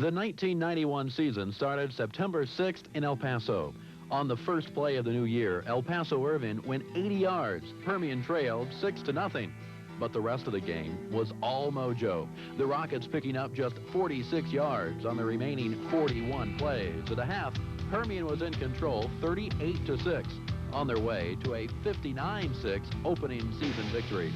The 1991 season started September 6th in El Paso. On the first play of the new year, El Paso Irvin went 80 yards. Permian trailed 6-0. But the rest of the game was all mojo. The Rockets picking up just 46 yards on the remaining 41 plays. At the half, Permian was in control 38-6 on their way to a 59-6 opening season victory.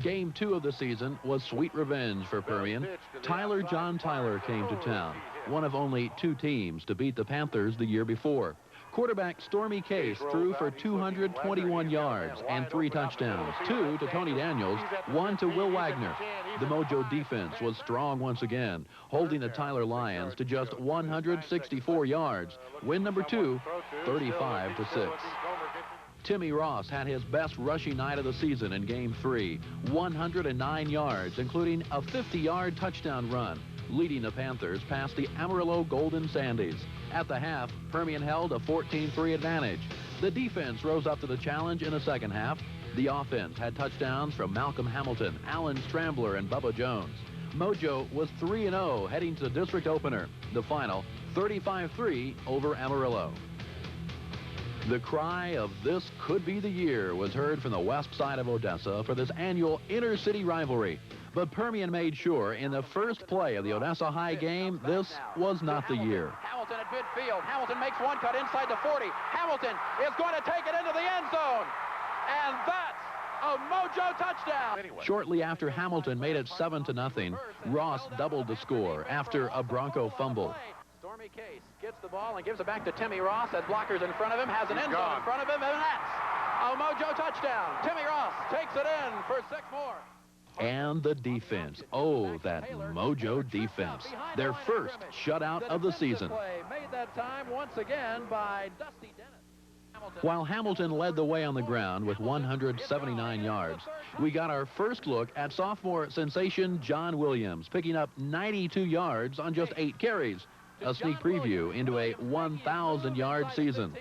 Game 2 of the season was sweet revenge for Permian. John Tyler came to town, one of only 2 teams to beat the Panthers the year before. Quarterback Stormy Case threw for 221 yards and 3 touchdowns, 2 to Tony Daniels, 1 to Will Wagner. The Mojo defense was strong once again, holding the Tyler Lions to just 164 yards. Win number 2, 35-6. Timmy Ross had his best rushing night of the season in Game 3, 109 yards, including a 50-yard touchdown run, leading the Panthers past the Amarillo Golden Sandies. At the half, Permian held a 14-3 advantage. The defense rose up to the challenge in the second half. The offense had touchdowns from Malcolm Hamilton, Alan Strambler, and Bubba Jones. Mojo was 3-0 heading to the district opener. The final, 35-3 over Amarillo. The cry of "this could be the year" was heard from the west side of Odessa for this annual inter-city rivalry. But Permian made sure in the first play of the Odessa High game, this was not the year. Hamilton at midfield. Hamilton makes one cut inside the 40. Hamilton is going to take it into the end zone. And that's a Mojo touchdown. Shortly after Hamilton made it 7-0, Ross doubled the score after a Bronco fumble. Stormy Case gets the ball and gives it back to Timmy Ross. Has blockers in front of him, has an end zone in front of him, and that's a Mojo touchdown. Timmy Ross takes it in for 6 more. And the defense. Oh, that Mojo defense. Their first shutout of the season. Made that time once again by Dusty Dennis. While Hamilton led the way on the ground with 179 yards, we got our first look at sophomore sensation John Williams, picking up 92 yards on just 8 carries. A sneak preview into a 1,000-yard season.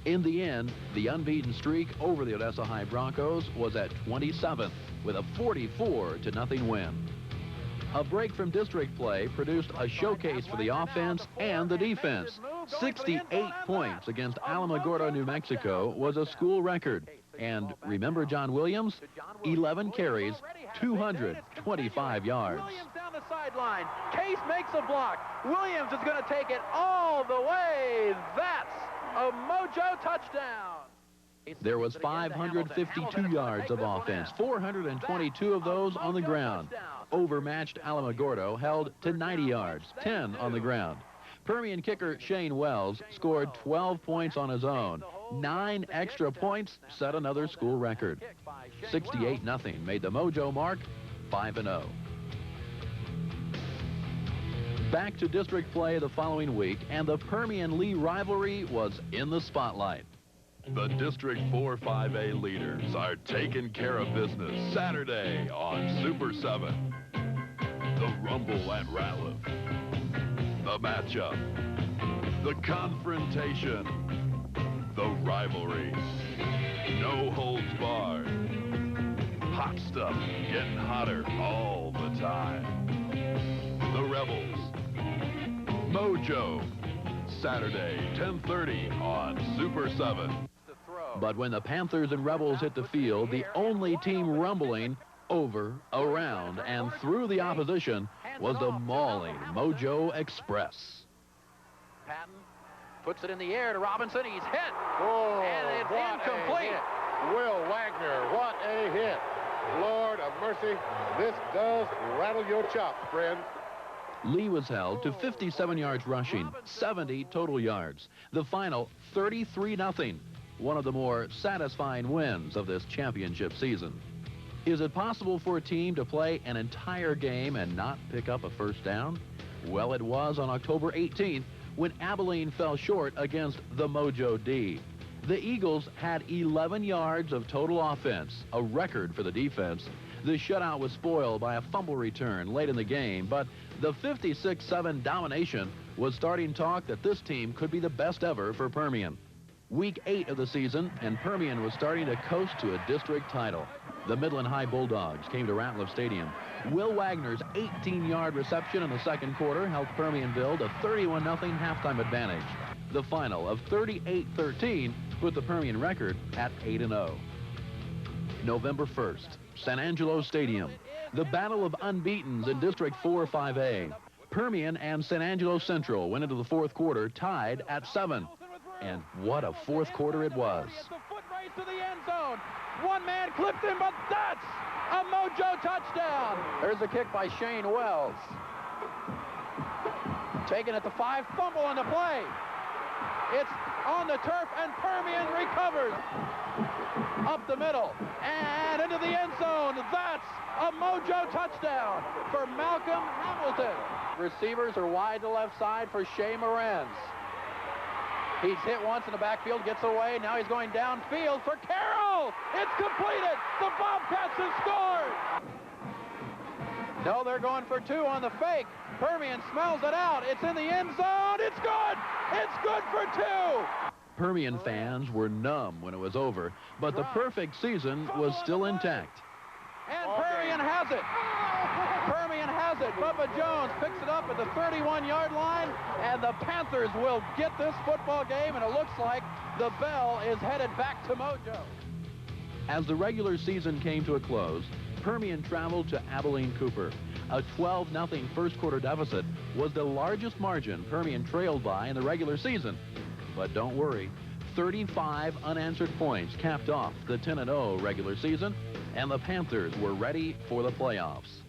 In the end, the unbeaten streak over the Odessa High Broncos was at 27 with a 44-0 win. A break from district play produced a showcase for the offense and the defense. 68 points against Alamogordo, New Mexico was a school record. And remember John Williams? 11 carries, 225 yards. Williams down the sideline. Case makes a block. Williams is going to take it all the way. That's a Mojo touchdown. There was 552 yards of offense, 422 of those on the ground. Overmatched Alamogordo held to 90 yards, 10 on the ground. Permian kicker Shane Wells scored 12 points on his own. 9 extra points set another school record. 68-0 made the Mojo mark 5-0. Back to district play the following week, and the Permian-Lee rivalry was in the spotlight. The District 4-5A leaders are taking care of business Saturday on Super 7. The rumble at Ratliff. The matchup. The confrontation. The rivalry. No holds barred. Hot stuff getting hotter all the time. The Rebels. Mojo. Saturday, 10:30 on Super 7. But when the Panthers and Rebels hit the field, the only team rumbling over, around, and through the opposition was the mauling Mojo Express. Patton puts it in the air to Robinson. He's hit. Oh, and it's incomplete. Will Wagner, what a hit. Lord of mercy, this does rattle your chops, friends. Lee was held to 57 yards rushing, 70 total yards. The final, 33-0. One of the more satisfying wins of this championship season. Is it possible for a team to play an entire game and not pick up a first down? Well, it was on October 18th when Abilene fell short against the Mojo D. The Eagles had 11 yards of total offense, a record for the defense. The shutout was spoiled by a fumble return late in the game, but the 56-7 domination was starting talk that this team could be the best ever for Permian. Week 8 of the season, and Permian was starting to coast to a district title. The Midland High Bulldogs came to Ratliff Stadium. Will Wagner's 18-yard reception in the second quarter helped Permian build a 31-0 halftime advantage. The final of 38-13 put the Permian record at 8-0. November 1st, San Angelo Stadium. The battle of unbeatens in District 4-5A. Permian and San Angelo Central went into the fourth quarter tied at 7. And what a fourth quarter it was. It's a foot race to the end zone. One man clipped him, but that's a Mojo touchdown. There's a kick by Shane Wells. Taken at the 5, fumble on the play. It's on the turf, and Permian recovers. Up the middle, and into the end zone. That's a Mojo touchdown for Malcolm Hamilton. Receivers are wide to left side for Shea Morenz. He's hit once in the backfield, gets away. Now he's going downfield for Carroll. It's completed. The Bobcats have scored. No, they're going for 2 on the fake. Permian smells it out. It's in the end zone. It's good. It's good for 2. Permian fans were numb when it was over, but the perfect season was still intact. And Permian has it. Permian has it. Bubba Jones picks it up at the 31-yard line, and the Panthers will get this football game, and it looks like the bell is headed back to Mojo. As the regular season came to a close, Permian traveled to Abilene Cooper. A 12-0 first quarter deficit was the largest margin Permian trailed by in the regular season. But don't worry, 35 unanswered points capped off the 10-0 regular season, and the Panthers were ready for the playoffs.